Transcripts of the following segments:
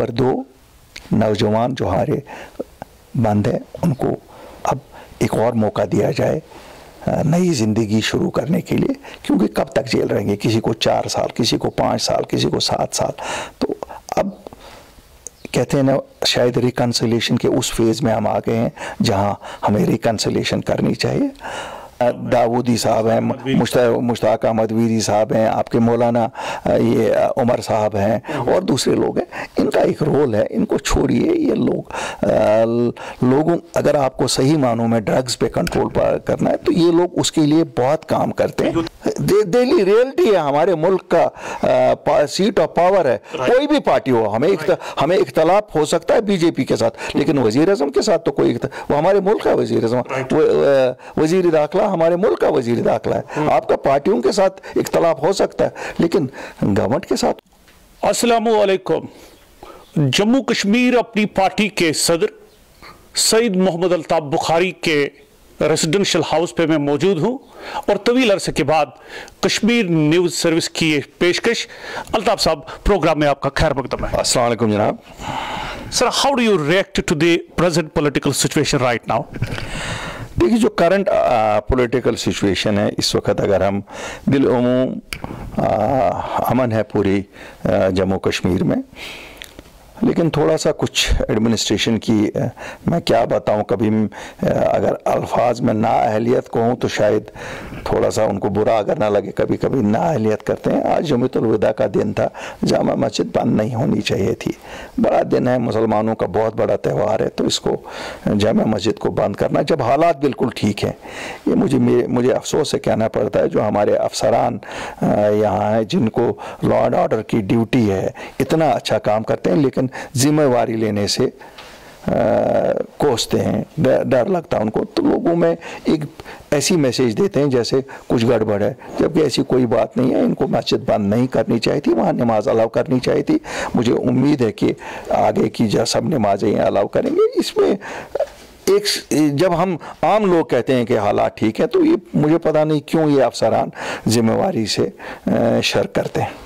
Number 2, नौजवान जो हमारे बंद हैं उनको अब एक और मौका दिया जाए नई ज़िंदगी शुरू करने के लिए, क्योंकि कब तक जेल रहेंगे, किसी को 4 साल, किसी को 5 साल, किसी को 7 साल। तो अब कहते हैं ना, शायद रिकन्सिलेशन के उस फेज़ में हम आ गए हैं जहां हमें रिकन्सिलेशन करनी चाहिए। दाऊदी साहब हैं, मुश्ताक अहमद वीरी साहब हैं, आपके मौलाना ये उमर साहब हैं और दूसरे लोग हैं। इनका एक रोल है, इनको छोड़िए। ये लोगों अगर आपको सही मानों में ड्रग्स पे कंट्रोल करना है तो ये लोग उसके लिए बहुत काम करते हैं। डेली रियलिटी है हमारे मुल्क का, सीट ऑफ पावर है। कोई भी पार्टी हो, हमें इख्तलाफ हो सकता है बीजेपी के साथ, लेकिन वजीर आज़म के साथ तो कोई, वो हमारे मुल्क का वजीर आज़म, वजीर दाखिला हमारे मुल्क का वजीर दाखिला है। आपका पार्टियों के साथ इख्तलाफ हो सकता है, लेकिन गवर्नमेंट के साथ। अस्सलामु अलैकुम। जम्मू कश्मीर अपनी पार्टी के सदर सईद मोहम्मद अल्ताफ बुखारी के रेजिडेंशियल हाउस पे मैं मौजूद हूं और तवील अरसे के बाद कश्मीर न्यूज़ सर्विस की पेशकश। अल्ताफ साहब, प्रोग्राम में आपका खैर मकदम है। अस्सलाम वालेकुम जनाब। Sir, how do you react to the present political situation right now? देखिए, जो करंट पॉलिटिकल सिचुएशन है इस वक्त, अगर हम बिलउमूम अमन है पूरी जम्मू कश्मीर में, लेकिन थोड़ा सा कुछ एडमिनिस्ट्रेशन की मैं क्या बताऊं, कभी अगर अल्फाज में नाअहलियत कहूं तो शायद थोड़ा सा उनको बुरा अगर ना लगे, कभी कभी नाअहलियत करते हैं। आज जुम्मतुल विदा का दिन था, जामा मस्जिद बंद नहीं होनी चाहिए थी। बड़ा दिन है, मुसलमानों का बहुत बड़ा त्यौहार है, तो इसको जामा मस्जिद को बंद करना जब हालात बिल्कुल ठीक हैं, ये मुझे अफसोस से कहना पड़ता है। जो हमारे अफसरान यहाँ हैं जिनको लॉ एंड ऑर्डर की ड्यूटी है, इतना अच्छा काम करते हैं, लेकिन जिम्मेवारी लेने से कोसते हैं, डर लगता है उनको। तो लोगों में एक ऐसी मैसेज देते हैं जैसे कुछ गड़बड़ है, जबकि ऐसी कोई बात नहीं है। इनको मस्जिद बंद नहीं करनी चाहिए थी, वहाँ नमाज अलाउ करनी चाहिए थी। मुझे उम्मीद है कि आगे की जो सब नमाजें अलाउ करेंगे। इसमें एक जब हम आम लोग कहते हैं कि हालात ठीक है, तो ये मुझे पता नहीं क्यों ये अफसरान जिम्मेवारी से शर्क करते हैं।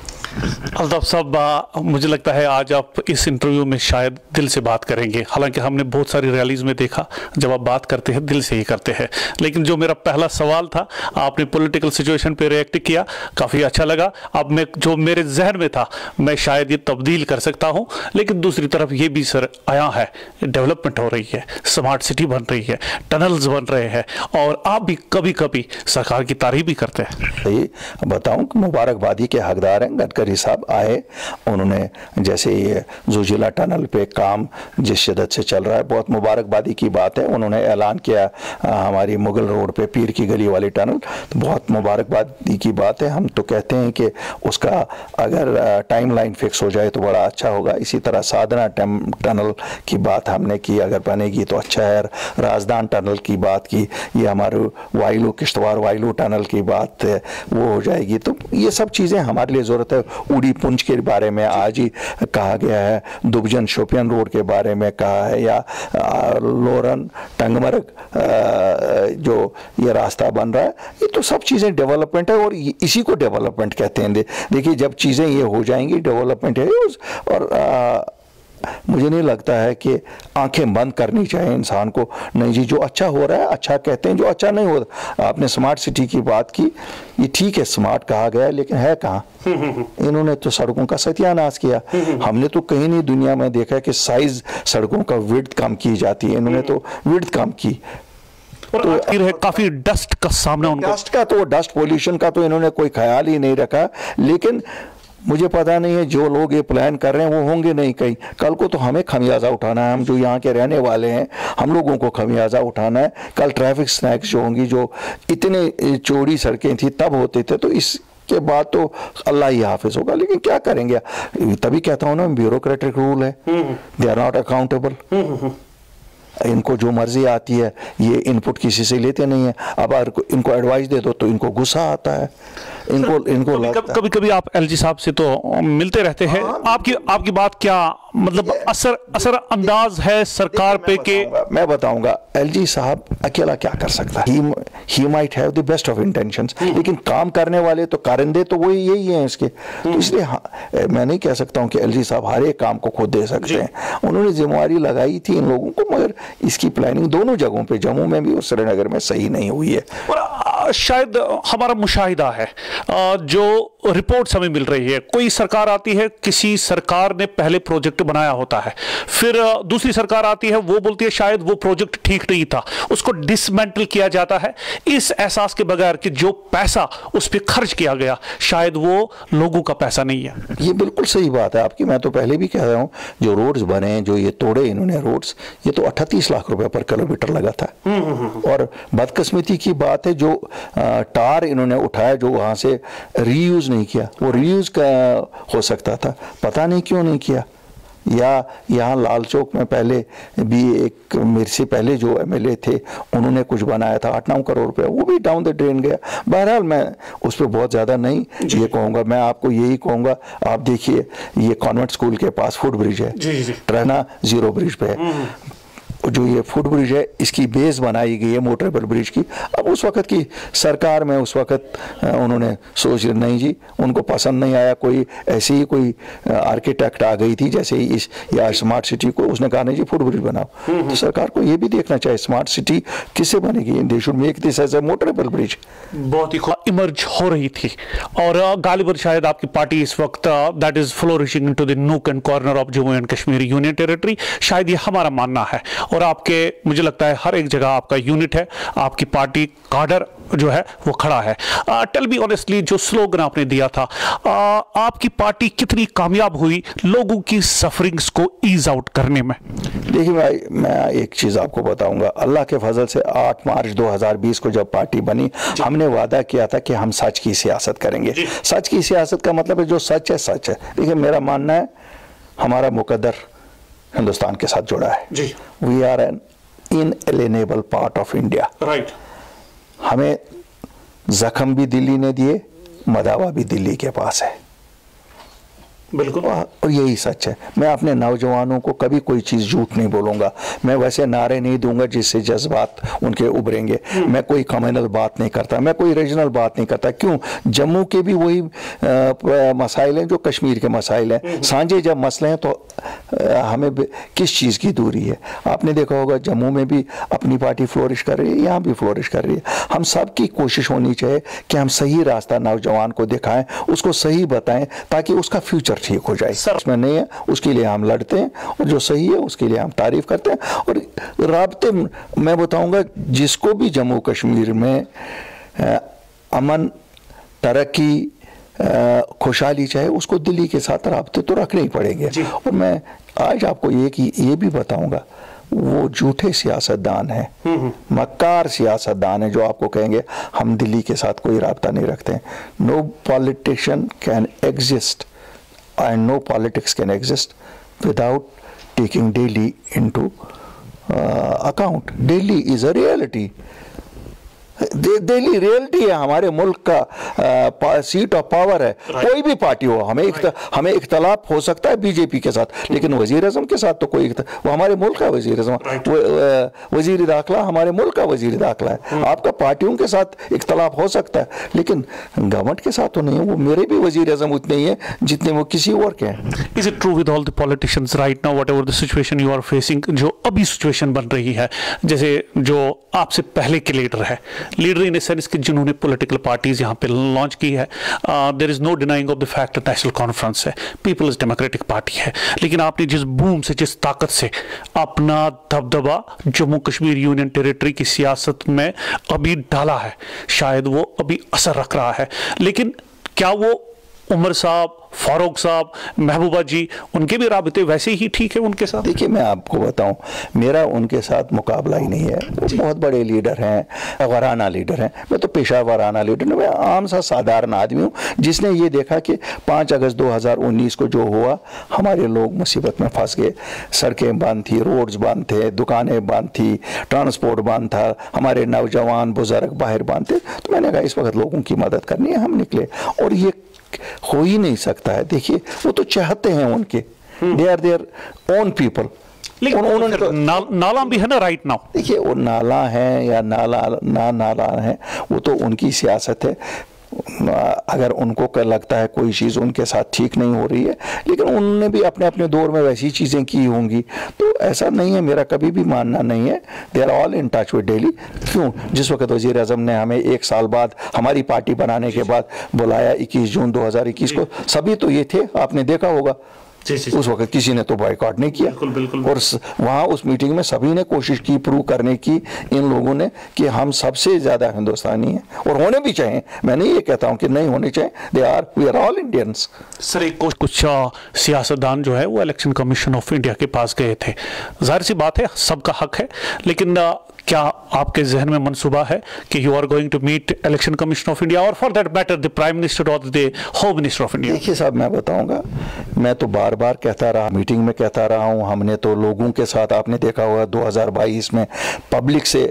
अल्ताफ साहब, मुझे लगता है आज आप इस इंटरव्यू में शायद दिल से बात करेंगे। हालांकि हमने बहुत सारी रैलीज में देखा जब आप बात करते हैं दिल से ही करते हैं। लेकिन जो मेरा पहला सवाल था, आपने पॉलिटिकल सिचुएशन पे रिएक्ट किया, काफ़ी अच्छा लगा। अब मैं जो मेरे जहन में था मैं शायद ये तब्दील कर सकता हूँ, लेकिन दूसरी तरफ ये भी सर आया है, डेवलपमेंट हो रही है, स्मार्ट सिटी बन रही है, टनल्स बन रहे हैं, और आप भी कभी कभी सरकार की तारीफ भी करते हैं। बताऊँ कि मुबारकबादी के हकदार हैं। गडकरी साहब आए, उन्होंने जैसे ये जोजिला टनल पे काम जिस शिद्दत से चल रहा है, बहुत मुबारकबादी की बात है। उन्होंने ऐलान किया हमारी मुगल रोड पे पीर की गली वाली टनल, तो बहुत मुबारकबादी की बात है। हम तो कहते हैं कि उसका अगर टाइमलाइन फिक्स हो जाए तो बड़ा अच्छा होगा। इसी तरह साधना टनल की बात हमने की, अगर बनेगी तो अच्छा है। राजदान टनल की बात की, ये हमारे वाइलू किश्तवाड़ वाइलू टनल की बात है, वो हो जाएगी। तो ये सब चीज़ें हमारे लिए ज़रूरत है। उड़ी पुंछ के बारे में आज ही कहा गया है, दुबजन शोपियान रोड के बारे में कहा है, या लोरन टंगमरग जो ये रास्ता बन रहा है, ये तो सब चीज़ें डेवलपमेंट है और इसी को डेवलपमेंट कहते हैं। देखिए, जब चीज़ें ये हो जाएंगी, डेवलपमेंट है। और मुझे नहीं लगता है कि आंखें बंद करनी चाहिए इंसान को। नहीं जी, जो अच्छा हो रहा है अच्छा कहते हैं, जो अच्छा नहीं हो रहा। आपने स्मार्ट सिटी की बात की, ये ठीक है, स्मार्ट कहा गया, लेकिन है कहाँ? इन्होंने तो सड़कों का सत्यानाश किया। हमने तो कहीं नहीं दुनिया में देखा कि साइज सड़कों का विड्थ कम की जाती है, इन्होंने तो विड्थ कम की। तो काफी डस्ट का सामना उनको, डस्ट पोल्यूशन का तो इन्होंने कोई ख्याल ही नहीं रखा। लेकिन मुझे पता नहीं है, जो लोग ये प्लान कर रहे हैं वो होंगे नहीं कहीं। कल को तो हमें खमियाजा उठाना है, हम जो यहाँ के रहने वाले हैं, हम लोगों को खमियाजा उठाना है। कल ट्रैफिक स्नैक्स जो होंगी, जो इतने चौड़ी सड़कें थी तब होते थे, तो इस के बाद तो अल्लाह ही हाफिज होगा। लेकिन क्या करेंगे, तभी कहता हूँ ना, ब्यूरोक्रेटिक रूल है, दे आर नॉट अकाउंटेबल। इनको जो मर्जी आती है, ये इनपुट किसी से लेते नहीं है। अब अगर इनको एडवाइस दे दो तो इनको गुस्सा आता है। इनको कभी कभी आप एलजी साहब से तो मिलते रहते हैं, आपकी बात क्या मतलब असर अंदाज है सरकार पे के? मैं बताऊंगा एलजी साहब अकेला क्या कर सकता है। He might have the best of intentions, लेकिन काम करने वाले तो कारिंदे तो वही यही हैं इसके। तो इसलिए मैं नहीं कह सकता हूं कि एलजी साहब हर एक काम को खुद दे सकते हैं। उन्होंने जिम्मेवारी लगाई थी इन लोगों को, मगर इसकी प्लानिंग दोनों जगहों पे, जम्मू में भी और श्रीनगर में, सही नहीं हुई है। और शायद हमारा मुशाहिदा है, जो रिपोर्ट्स हमें मिल रही है, कोई सरकार आती है, किसी सरकार ने पहले प्रोजेक्ट बनाया होता है, फिर दूसरी सरकार आती है, वो बोलती है शायद वो प्रोजेक्ट ठीक नहीं था, उसको डिसमेंटल किया जाता है इस एहसास के बगैर कि जो पैसा उस पर खर्च किया गया शायद वो लोगों का पैसा नहीं है। ये बिल्कुल सही बात है आपकी। मैं तो पहले भी कह रहा हूं, जो रोड्स बने, जो ये तोड़े इन्होंने रोड्स, ये तो 38 लाख रुपए पर किलोमीटर लगा था। और बदकिस्मती की बात है, जो टार इन्होंने उठाया, जो वहां से रीयूज नहीं किया, वो रीयूज का हो सकता था, पता नहीं क्यों नहीं किया। या यहाँ लाल चौक में पहले भी एक मेरे से पहले जो एमएलए थे, उन्होंने कुछ बनाया था 8-9 करोड़ रुपया, वो भी डाउन द ड्रेन गया। बहरहाल मैं उस पर बहुत ज़्यादा नहीं ये कहूँगा, मैं आपको यही कहूँगा, आप देखिए ये कॉन्वेंट स्कूल के पास फुट ब्रिज है, ट्रहना जीरो ब्रिज पे है, जो ये फुट ब्रिज है इसकी बेस बनाई गई है मोटरेबल ब्रिज की। अब उस वक्त की सरकार में उस वक्त उन्होंने सोच नहीं जी, उनको पसंद नहीं आया, कोई ऐसी ही कोई आर्किटेक्ट आ गई थी जैसे ही इस या स्मार्ट सिटी को, उसने कहा नहीं जी फुट ब्रिज बनाओ। तो सरकार को ये भी देखना चाहिए स्मार्ट सिटी किससे बनेगी, they should make this as a motorable bridge. बहुत ही इमर्ज हो रही थी और गालिबन शायद आपकी पार्टी इस वक्त that is flourishing into the nook and corner of Jammu and Kashmir union territory, शायद ये हमारा मानना है। और आपके मुझे लगता है हर एक जगह आपका यूनिट है, आपकी पार्टी काडर जो है वो खड़ा है। टेल मी ऑनेस्टली, जो स्लोगन आपने दिया था, आपकी पार्टी कितनी कामयाब हुई लोगों की सफरिंग्स को ईज आउट करने में? देखिए भाई, मैं एक चीज़ आपको बताऊंगा, अल्लाह के फजल से 8 मार्च 2020 को जब पार्टी बनी, हमने वादा किया था कि हम सच की सियासत करेंगे। सच की सियासत का मतलब है जो सच है सच है। देखिए मेरा मानना है, हमारा मुकद्दर हिंदुस्तान के साथ जुड़ा है। We are an inalienable part of India. Right. हमें जख्म भी दिल्ली ने दिए, मदावा भी दिल्ली के पास है। बिल्कुल। और यही सच है। मैं अपने नौजवानों को कभी कोई चीज़ झूठ नहीं बोलूँगा, मैं वैसे नारे नहीं दूंगा जिससे जज्बात उनके उभरेंगे। मैं कोई कम्युनल बात नहीं करता, मैं कोई रीजनल बात नहीं करता। क्यों? जम्मू के भी वही मसाइल हैं जो कश्मीर के मसाइल हैं, साझे जब मसले हैं तो हमें किस चीज़ की दूरी है। आपने देखा होगा जम्मू में भी अपनी पार्टी फ्लोरिश कर रही है, यहाँ भी फ्लोरिश कर रही है। हम सब की कोशिश होनी चाहिए कि हम सही रास्ता नौजवान को दिखाएं, उसको सही बताएं, ताकि उसका फ्यूचर ठीक हो जाए। उसमें नहीं है, उसके लिए हम लड़ते हैं, और जो सही है उसके लिए हम तारीफ करते हैं। और राब्ते मैं बताऊंगा, जिसको भी जम्मू कश्मीर में अमन, तरक्की, खुशहाली चाहे, उसको दिल्ली के साथ राब्ते तो रखने ही पड़ेंगे। और मैं आज आपको ये भी बताऊंगा, वो झूठे सियासतदान हैं, मक्कार सियासतदान हैं, जो आपको कहेंगे हम दिल्ली के साथ कोई राब्ता नहीं रखते। No politician can exist and no politics can exist without taking Delhi into account. Delhi is a reality. Delhi reality है, हमारे मुल्क का सीट ऑफ पावर है। कोई भी पार्टी हो, हमें इख्तलाफ हो सकता है बीजेपी के साथ, लेकिन वजीर आज़म के साथ तो कोई, वो हमारे मुल्क का वजीर आज़म, वजीर दाखिला हमारे मुल्क का वजीर दाखिला है। आपका पार्टियों के साथ इख्तलाफ हो सकता है, लेकिन गवर्नमेंट के साथ तो नहीं है। वो मेरे भी वजीर आज़म उतने ही है जितने वो किसी और के हैं। Is it true with all the politicians right now, whatever the situation you are facing, जो अभी सिचुएशन बन रही है, जैसे जो आपसे पहले के लीडर है, लीडर इन सेंस कि जिन्होंने पॉलिटिकल पार्टीज यहाँ पे लॉन्च की है, there is no denying of the fact National Conference है, पीपल्स डेमोक्रेटिक पार्टी है, लेकिन आपने जिस बूम से, जिस ताकत से अपना दबदबा जम्मू कश्मीर यूनियन टेरिटरी की सियासत में अभी डाला है, शायद वो अभी असर रख रहा है। लेकिन क्या वो उमर साहब फारूक साहब, महबूबा जी, उनके भी राबते वैसे ही ठीक है उनके साथ? देखिए, मैं आपको बताऊं, मेरा उनके साथ मुकाबला ही नहीं है। वो बहुत बड़े लीडर हैं, वाराना लीडर हैं। मैं तो पेशा वाराना लीडर नहीं, मैं आम सा साधारण आदमी हूं जिसने ये देखा कि 5 अगस्त 2019 को जो हुआ, हमारे लोग मुसीबत में फंस गए। सड़कें बंद थी, रोड्स बंद थे, दुकानें बंद थी, ट्रांसपोर्ट बंद था, हमारे नौजवान बुजुर्ग बाहर बंद थे। तो मैंने कहा इस वक्त लोगों की मदद करनी है, हम निकले। और ये हो ही नहीं सकता है। देखिए, वो तो चाहते हैं उनके, they are their own people. लेकिन उन्होंने तो नाला भी है ना राइट नाउ। देखिए, वो नाला है या नाला है, वो तो उनकी सियासत है। अगर उनको लगता है कोई चीज़ उनके साथ ठीक नहीं हो रही है, लेकिन उन्होंने भी अपने अपने दौर में वैसी चीज़ें की होंगी, तो ऐसा नहीं है। मेरा कभी भी मानना नहीं है। They are all in touch with Delhi. क्यों? जिस वक्त वज़ीर आज़म ने हमें 1 साल बाद हमारी पार्टी बनाने के बाद बुलाया 21 जून 2021 को, सभी तो ये थे, आपने देखा होगा। उस वक्त किसी ने तो बॉयकॉट नहीं किया। बिल्कुल, बिल्कुल। और वहाँ उस मीटिंग में सभी ने कोशिश की प्रूव करने की, इन लोगों ने, कि हम सबसे ज़्यादा हिंदुस्तानी हैं और होने भी चाहिए। मैं नहीं ये कहता हूँ कि नहीं होने चाहिए, we are all Indians. Sir, एक कुछ सियासतदान जो है वो इलेक्शन कमीशन ऑफ इंडिया के पास गए थे। जाहिर सी बात है, सबका हक है, लेकिन क्या आपके जहन में मनसूबा है कि you are going to meet election commission of India और for that matter the prime minister और the home minister of India? देखिए साहब, मैं बताऊंगा, मैं तो बार बार कहता रहा, मीटिंग में कहता रहा हूं, हमने तो लोगों के साथ, आपने देखा होगा 2022 में पब्लिक से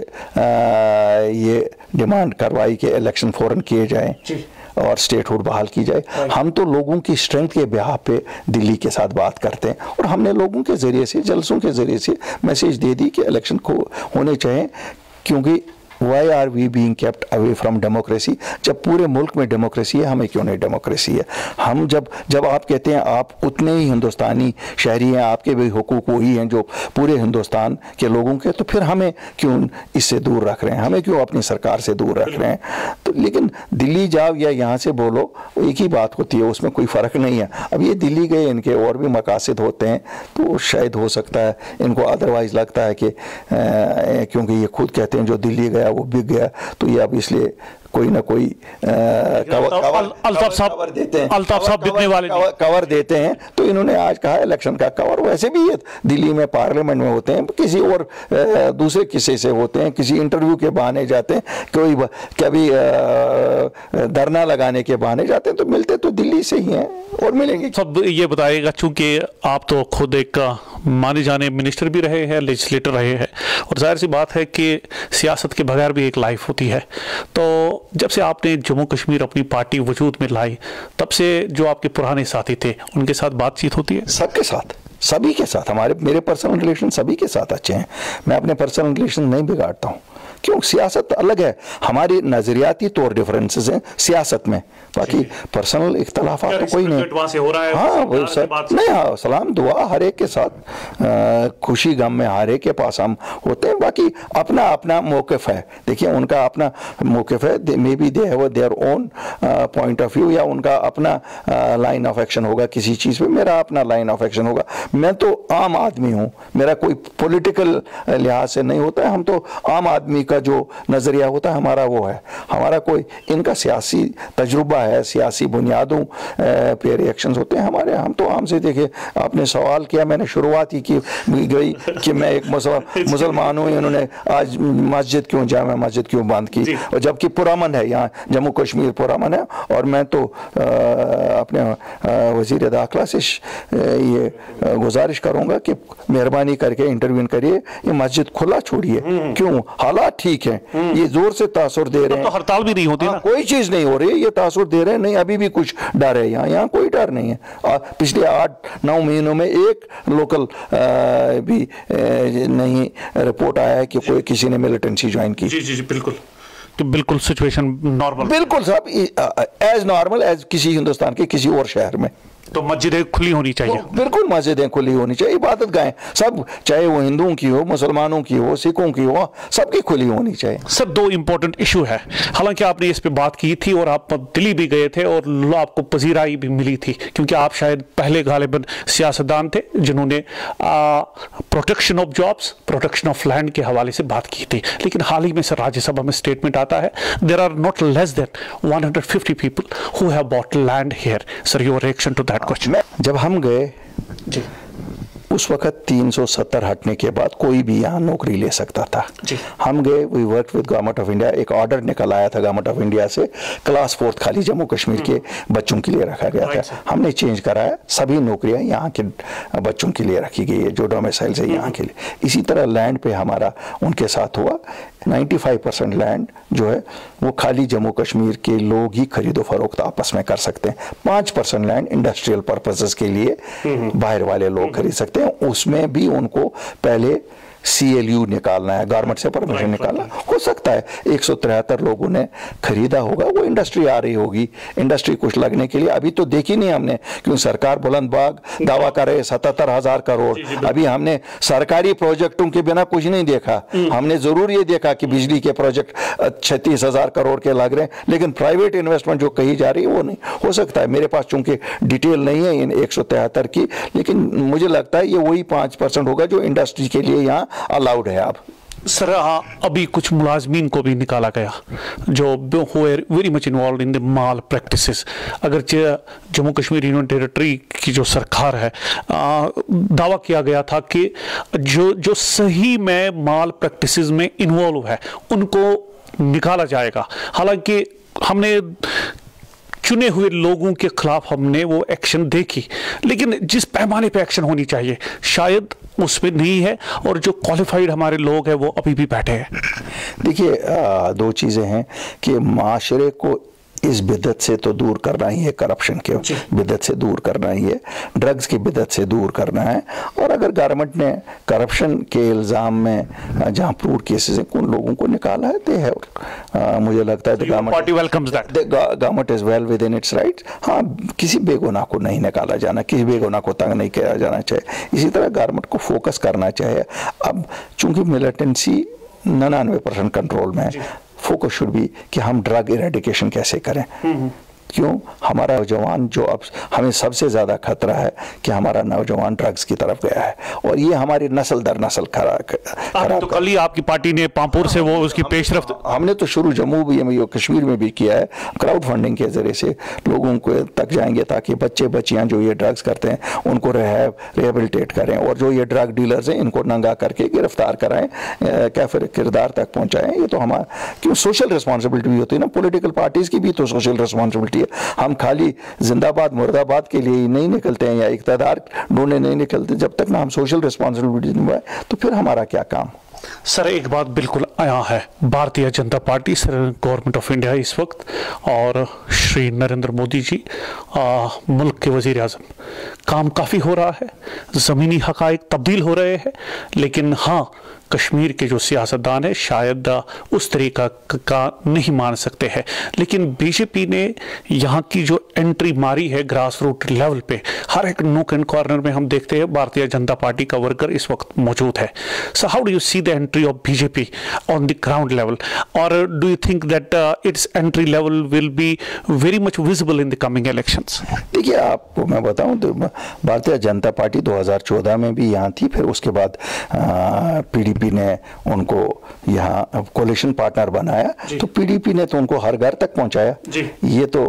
ये डिमांड करवाई कि इलेक्शन फौरन किए जाएं और स्टेटहुड बहाल की जाए। हम तो लोगों की स्ट्रेंथ के बिहाफ पे दिल्ली के साथ बात करते हैं, और हमने लोगों के ज़रिए से, जलसों के ज़रिए से मैसेज दे दी कि इलेक्शन को होने चाहिए। क्योंकि why are we being kept away from democracy? जब पूरे मुल्क में डेमोक्रेसी है, हमें क्यों नहीं डेमोक्रेसी है? हम जब आप कहते हैं आप उतने ही हिंदुस्तानी शहरी हैं, आपके भी हुकूक वही हैं जो पूरे हिंदुस्तान के लोगों के, तो फिर हमें क्यों इससे दूर रख रहे हैं? हमें क्यों अपनी सरकार से दूर रख रहे हैं? तो लेकिन दिल्ली जाओ या यहाँ से बोलो, एक ही बात होती है, उसमें कोई फ़र्क नहीं है। अब ये दिल्ली गए, इनके और भी मकासद होते हैं, तो शायद हो सकता है इनको अदरवाइज़ लगता है कि क्योंकि ये खुद कहते हैं जो दिल्ली गया वो बिक गया, तो ये अब इसलिए कोई ना कोई अल्ताफ साहब बिकने वाले कवर देते हैं। तो इन्होंने आज कहा इलेक्शन का कवर, वैसे भी ये दिल्ली में पार्लियामेंट में होते हैं, किसी और दूसरे किस्से से होते हैं, किसी इंटरव्यू के बहाने जाते हैं, कोई कभी धरना लगाने के बहाने जाते हैं, तो मिलते तो दिल्ली से ही हैं और मिलेंगे। सब ये बताइएगा, चूंकि आप तो खुद एक माने जाने मिनिस्टर भी रहे हैं, लेजिस्लेटर रहे हैं, और जाहिर सी बात है कि सियासत के बगैर भी एक लाइफ होती है। तो जब से आपने जम्मू कश्मीर अपनी पार्टी वजूद में लाई, तब से जो आपके पुराने साथी थे उनके साथ बातचीत होती है? सबके साथ, सभी के साथ। मेरे पर्सनल रिलेशन सभी के साथ अच्छे हैं। मैं अपने पर्सनल रिलेशन नहीं बिगाड़ता हूँ। क्यों? सियासत अलग है, हमारी नजरियाती तौर डिफरेंसेस हैं सियासत में, बाकी पर्सनल इख्तलाफात तो कोई नहीं। हाँ, वो सर नहीं, हाँ, सलाम दुआ हर एक के साथ, खुशी गम में हर एक के पास हम होते हैं। बाकी अपना अपना मौक़िफ़ है। देखिए, उनका अपना मौक़िफ़ है, may be they have their own point of view, या उनका अपना लाइन ऑफ एक्शन होगा किसी चीज़ पे, मेरा अपना लाइन ऑफ एक्शन होगा। मैं तो आम आदमी हूँ, मेरा कोई पॉलिटिकल लिहाज से नहीं होता है। हम तो आम आदमी का जो नजरिया होता है हमारा वो है। हमारा कोई इनका सियासी तजुर्बा है, सियासी बुनियादों पे रिएक्शंस होते हैं हमारे। हम तो आम से, देखे, आपने सवाल किया, मैंने शुरुआत ही की गई कि मैं एक मुसलमान हूँ, इन्होंने आज मस्जिद क्यों, जामा मस्जिद क्यों बंद की, और जबकि पुरअमन है, यहाँ जम्मू कश्मीर पुरअमन है। और मैं तो अपने वज़ीर दाखिला से ये गुजारिश करूँगा कि मेहरबानी करके इंटरव्यून करिए, ये मस्जिद खुला छोड़िए। क्यों? हालात ठीक है, ये जोर से तासुर दे रहे हैं, तो हड़ताल भी नहीं होती ना, कोई चीज नहीं हो रही है, ये तासुर दे रहे हैं। नहीं, अभी भी कुछ डर है यहाँ कोई डर नहीं है। पिछले 8-9 महीनों में एक लोकल भी नहीं रिपोर्ट आया है कि कोई किसी ने मिलिटेंसी ज्वाइन की। जी बिल्कुल, तो बिल्कुल सिचुएशन नॉर्मल, बिल्कुल साहब, एज नॉर्मल एज किसी हिंदुस्तान के किसी और शहर में। तो मस्जिदें खुली होनी चाहिए। बिल्कुल मस्जिदें खुली होनी चाहिए, इबादत गाहें सब, चाहे वो हिंदुओं की हो, मुसलमानों की हो, सिखों की हो, सबकी खुली होनी चाहिए। सर, दो इंपॉर्टेंट इशू है, हालांकि आपने इस पे बात की थी और आप दिल्ली भी गए थे और आपको पजीराई भी मिली थी, क्योंकि आप शायद पहले गालिबन सियासतदान थे जिन्होंने protection of jobs, protection of land के हवाले से बात की थी। लेकिन हाल ही में सर राज्यसभा में स्टेटमेंट आता है, there are not less than 150 people who have bought land here. Sir, your reaction to that question? जब हम गए जी, उस वक्त 370 हटने के बाद कोई भी यहाँ नौकरी ले सकता था। हम गए, we work with government of India, एक ऑर्डर निकल आया था गवर्नमेंट ऑफ इंडिया से, क्लास 4 खाली जम्मू कश्मीर के बच्चों के लिए रखा गया था। हमने चेंज कराया, सभी नौकरियां यहाँ के बच्चों के लिए रखी गई है जो डोमिसाइल से यहाँ के लिए। इसी तरह लैंड पे हमारा उनके साथ हुआ, 95% लैंड जो है वो खाली जम्मू कश्मीर के लोग ही खरीदो फरोख्त आपस में कर सकते हैं। 5% लैंड इंडस्ट्रियल पर्पसेस के लिए बाहर वाले लोग खरीद सकते हैं, उसमें भी उनको पहले CLU निकालना है, गवर्नमेंट से परमिशन निकालना। हो सकता है 173 लोगों ने खरीदा होगा, वो इंडस्ट्री आ रही होगी, इंडस्ट्री कुछ लगने के लिए अभी तो देखी नहीं हमने, क्योंकि सरकार बुलंदबाग दावा कर रहे 77,000 करोड़। अभी हमने सरकारी प्रोजेक्टों के बिना कुछ नहीं देखा, हमने जरूर ये देखा कि बिजली के प्रोजेक्ट 36,000 करोड़ के लग रहे हैं, लेकिन प्राइवेट इन्वेस्टमेंट जो कही जा रही है वो नहीं। हो सकता है, मेरे पास चूंकि डिटेल नहीं है इन 173 की, लेकिन मुझे लगता है ये वही 5% होगा जो इंडस्ट्री के लिए यहाँ अलाउड है। आप सर, अभी कुछ मुलाजमीन को भी निकाला गया जो very much involve in the mall practices. अगर जम्मू कश्मीर यूनियन टेरिटरी की जो सरकार है, दावा किया गया था कि जो सही में माल प्रैक्टिसेस में इन्वॉल्व है उनको निकाला जाएगा। हालांकि हमने चुने हुए लोगों के खिलाफ हमने वो एक्शन देखी, लेकिन जिस पैमाने पे एक्शन होनी चाहिए शायद उसमें नहीं है, और जो क्वालिफाइड हमारे लोग हैं वो अभी भी बैठे हैं। देखिए, दो चीज़ें हैं कि माशरे को इस बिदत से तो दूर करना ही है, करप्शन के बिदत से दूर करना ही है, ड्रग्स की बिदत से दूर करना है। और अगर गवर्नमेंट ने करप्शन के इल्ज़ाम में जहां प्रूव केसेस हैं उन लोगों को निकाला है, ते है, मुझे लगता है government is well with in its right. हाँ, किसी बेगुनाह को नहीं निकाला जाना, किसी बेगुनाह को तंग नहीं किया जाना चाहिए। इसी तरह गवर्नमेंट को फोकस करना चाहिए। अब चूंकि मिलिटेंसी 99% कंट्रोल में है, फोकस शुड बी कि हम ड्रग इरेडिकेशन कैसे करें। क्यों? हमारा नौजवान जो अब हमें सबसे ज़्यादा खतरा है कि हमारा नौजवान ड्रग्स की तरफ गया है, और ये हमारी नस्ल दर नस्ल खराब। तो कल ही आपकी पार्टी ने पामपुर से वो उसकी पेशरफ्त हमने तो शुरू जम्मू भी कश्मीर में भी किया है, क्राउड फंडिंग के जरिए से लोगों को तक जाएंगे ताकि बच्चे बच्चियां जो ये ड्रग्स करते हैं उनको रिहेबिलिटेट करें, और जो ये ड्रग डीलर्स हैं इनको नंगा करके गिरफ्तार कराएं, कैफिर किरदार तक पहुंचाएं। ये तो हमारा क्यों सोशल रिस्पॉन्सिबिलिटी भी होती है ना, पॉलिटिकल पार्टीज की भी तो सोशल रिस्पॉन्सिबिलिटी। हम खाली जिंदाबाद मुर्दाबाद के लिए ही नहीं निकलते हैं या इक़्तिदार ढूंढने नहीं निकलते, जब तक ना हम सोशल रिस्पॉन्सिबिलिटी निभाएं तो फिर हमारा क्या काम। सर, एक बात बिल्कुल आया है, Bharatiya Janata party, sir government of India इस वक्त, और श्री नरेंद्र मोदी जी मुल्क के वजीर आज़म, काम काफ़ी हो रहा है, ज़मीनी हक़ाइक़ तब्दील हो रहे हैं, लेकिन हाँ, कश्मीर के जो सियासतदान है शायद उस तरीका का नहीं मान सकते हैं। लेकिन बीजेपी ने यहाँ की जो एंट्री मारी है ग्रास रूट लेवल पे, हर एक नूक एंड कॉर्नर में हम देखते हैं भारतीय जनता पार्टी का वर्कर इस वक्त मौजूद है। So how do you see the entry of BJP on the ground level, और do you think that its entry level will be very much visible in the coming elections? देखिए, आपको मैं बताऊं तो भारतीय जनता पार्टी 2014 में भी यहाँ थी, फिर उसके बाद पीडीपी ने उनको यहाँ कोalition पार्टनर बनाया, तो पीडीपी ने तो उनको हर घर तक पहुंचाया। ये तो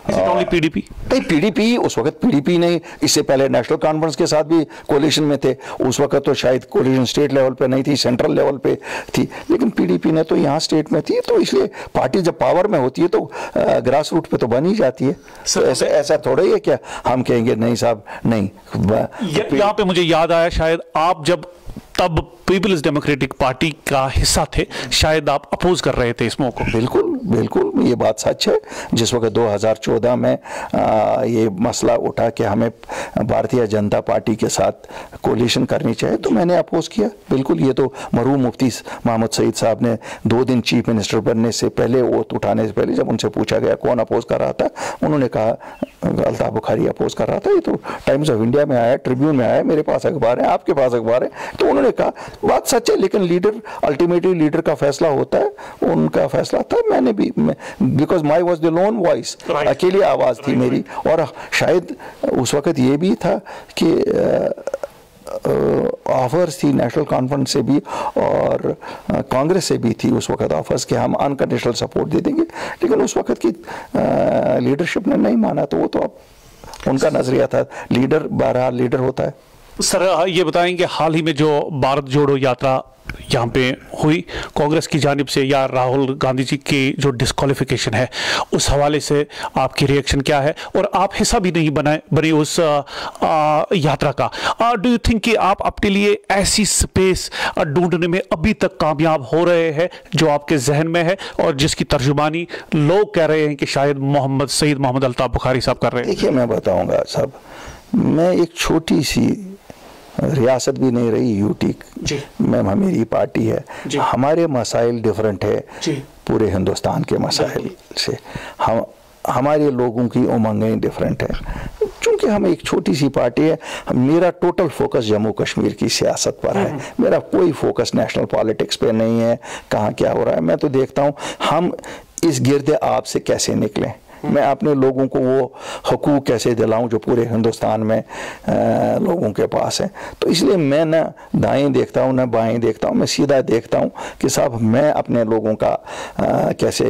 पीडीपी नहीं, पीडीपी उस वक्त पीडीपी नहीं, इससे पहले नेशनल कॉन्फ्रेंस के साथ भी कोalition में थे। उस वक्त तो शायद कोalition स्टेट लेवल पे नहीं थी, सेंट्रल लेवल पे थी, लेकिन पीडीपी ने तो यहाँ स्टेट में थी। तो इसलिए पार्टी जब पावर में होती है तो ग्रास रूट पे तो बन ही जाती है। तो ऐसा थोड़ा ही है क्या हम कहेंगे नहीं साहब नहीं। यहाँ पे मुझे याद आया, शायद आप जब तब पीपल्स डेमोक्रेटिक पार्टी का हिस्सा थे, शायद आप अपोज कर रहे थे इस मूव को। बिल्कुल बिल्कुल, ये बात सच है। जिस वक्त 2014 में ये मसला उठा कि हमें भारतीय जनता पार्टी के साथ कोलिशन करनी चाहिए, तो मैंने अपोज किया। बिल्कुल, ये तो मरहूम मुफ्ती मोहम्मद सईद साहब ने 2 दिन चीफ मिनिस्टर बनने से पहले, ओथ उठाने से पहले, जब उनसे पूछा गया कौन अपोज कर रहा था, उन्होंने कहा अल्ताफ बुखारी अपोज कर रहा था। ये तो टाइम्स ऑफ इंडिया में आया, ट्रिब्यून में आया, मेरे पास अखबार है, आपके पास अखबार है। तो उन्होंने कहा बात सच है, लेकिन लीडर अल्टीमेटली लीडर का फैसला होता है, उनका फैसला था। मैंने भी, because my was the loan voice, अकेली आवाज़ थी मेरी। और शायद उस वक्त ये भी था कि ऑफर्स थी नेशनल कॉन्फ्रेंस से भी और कांग्रेस से भी थी उस वक्त ऑफर्स कि हम अनकंडीशनल सपोर्ट दे देंगे, लेकिन उस वक्त की लीडरशिप ने नहीं माना। तो वो तो अब उनका नजरिया था, लीडर बहरहाल लीडर होता है। सर ये बताएंगे, हाल ही में जो भारत जोड़ो यात्रा यहाँ पे हुई कांग्रेस की जानिब से, या राहुल गांधी जी की जो डिस्क्वालिफिकेशन है, उस हवाले से आपकी रिएक्शन क्या है? और आप हिस्सा भी नहीं बने उस यात्रा का। डू यू थिंक कि आप अपने लिए ऐसी स्पेस ढूंढने में अभी तक कामयाब हो रहे हैं जो आपके जहन में है और जिसकी तर्जुमानी लोग कह रहे हैं कि शायद सईद मोहम्मद अल्ताफ बुखारी साहब कर रहे हैं? देखिए, मैं बताऊंगा साहब, मैं एक छोटी सी रियासत भी नहीं रही यूटी में, मेरी पार्टी है, हमारे मसाइल डिफरेंट है पूरे हिंदुस्तान के मसाइल से। हमारे लोगों की उमंगें डिफरेंट है। चूंकि हम एक छोटी सी पार्टी है, मेरा टोटल फोकस जम्मू कश्मीर की सियासत पर है। मेरा कोई फोकस नेशनल पॉलिटिक्स पे नहीं है, कहाँ क्या हो रहा है। मैं तो देखता हूँ हम इस गिरदे आब से कैसे निकलें, मैं अपने लोगों को वो हकूक़ कैसे दिलाऊं जो पूरे हिंदुस्तान में लोगों के पास है। तो इसलिए मैं ना दाएं देखता हूं ना बाएं देखता हूं, मैं सीधा देखता हूं कि साहब मैं अपने लोगों का कैसे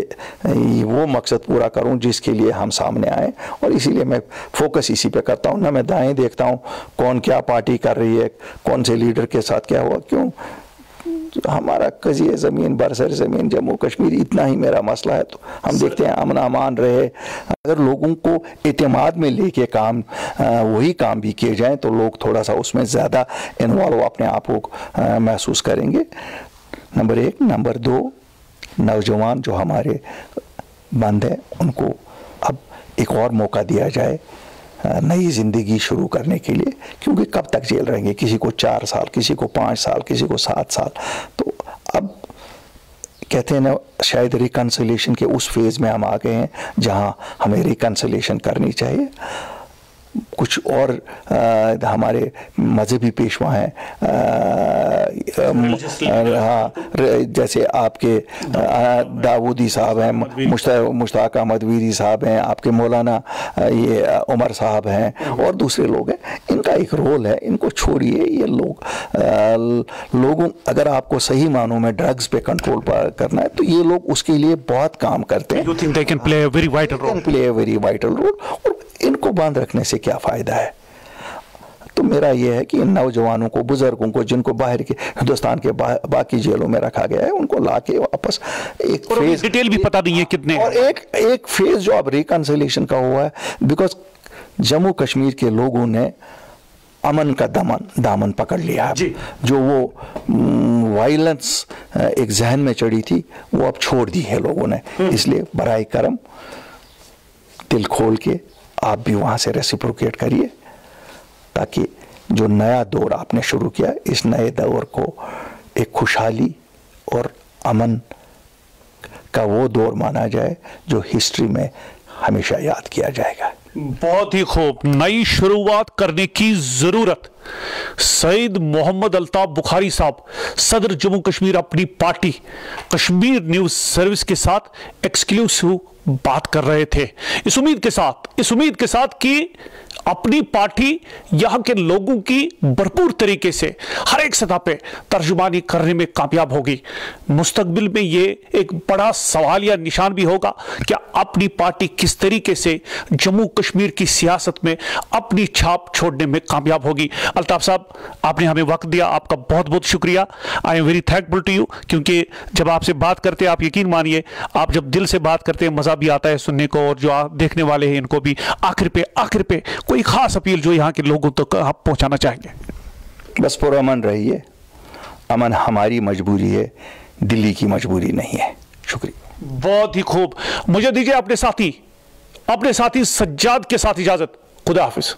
वो मकसद पूरा करूं जिसके लिए हम सामने आए, और इसीलिए मैं फोकस इसी पे करता हूं। ना मैं दाएं देखता हूं कौन क्या पार्टी कर रही है, कौन से लीडर के साथ क्या हुआ। क्यों, हमारा कज़िए ज़मीन बरसर ज़मीन जम्मू कश्मीर, इतना ही मेरा मसला है। तो हम देखते हैं अमन अमान रहे। अगर लोगों को एतमाद में लेके काम वही काम भी किए जाएं तो लोग थोड़ा सा उसमें ज़्यादा इन्वॉल्व अपने आप को महसूस करेंगे। नंबर 1। नंबर 2, नौजवान जो हमारे बंद हैं उनको अब एक और मौका दिया जाए नई ज़िंदगी शुरू करने के लिए, क्योंकि कब तक जेल रहेंगे, किसी को 4 साल, किसी को 5 साल, किसी को 7 साल। तो अब कहते हैं ना, शायद रिकन्सिलेशन के उस फेज़ में हम आ गए हैं जहां हमें रिकन्सिलेशन करनी चाहिए। कुछ और हमारे मजहबी पेशवा हैं, हाँ, जैसे आपके दाऊदी साहब हैं, मुश्ताक अहमद वीरी साहब हैं, आपके मौलाना ये उमर साहब हैं, और दूसरे लोग हैं। इनका एक रोल है, इनको छोड़िए। ये लोगों, अगर आपको सही मानों में ड्रग्स पे कंट्रोल करना है तो ये लोग उसके लिए बहुत काम करते हैं। You think they can play a very vital role? Can play a very vital role। और इनको बांध रखने से क्या फायदा है? तो मेरा यह है कि इन नौजवानों को, बुजुर्गों को, जिनको बाहर के हिंदुस्तान के बाकी जेलों में रखा गया है, उनको लाके वापस एक फेज, डिटेल भी पता नहीं है कितने, और एक फेज जो अब रिकन्सिलेशन का हुआ है, बिकॉज जम्मू कश्मीर के लोगों ने अमन का दामन पकड़ लिया है। जो वो वायलेंस एक जहन में चढ़ी थी वो अब छोड़ दी है लोगों ने। इसलिए बराए करम दिल खोल के आप भी वहां से रेसिप्रोकेट करिए, ताकि जो नया दौर आपने शुरू किया, इस नए दौर को एक खुशहाली और अमन का वो दौर माना जाए जो हिस्ट्री में हमेशा याद किया जाएगा। बहुत ही खूब। नई शुरुआत करने की जरूरत। सईद मोहम्मद अल्ताफ बुखारी साहब, सदर जम्मू कश्मीर, अपनी पार्टी कश्मीर न्यूज सर्विस के साथ एक्सक्लूसिव बात कर रहे थे, इस उम्मीद के साथ कि अपनी पार्टी यहां के लोगों की भरपूर तरीके से हर एक सतह पे तर्जुमानी करने में कामयाब होगी। मुस्तकबिल में ये एक बड़ा सवाल या निशान भी होगा कि अपनी पार्टी किस तरीके से जम्मू कश्मीर की सियासत में अपनी छाप छोड़ने में कामयाब होगी। अल्ताफ साहब, आपने हमें वक्त दिया, आपका बहुत बहुत शुक्रिया। I am very thankful to you, क्योंकि जब आपसे बात करते हैं, आप यकीन मानिए, आप जब दिल से बात करते हैं, मजा भी आता है सुनने को, और जो देखने वाले हैं इनको भी। आखिर पे कोई खास अपील जो यहाँ के लोगों तक आप पहुंचाना चाहेंगे? बस पुरअमन रहिए, अमन हमारी मजबूरी है, दिल्ली की मजबूरी नहीं है। शुक्रिया। बहुत ही खूब। मुझे दीजिए अपने साथी सज्जाद के साथ इजाजत। खुदा हाफिज।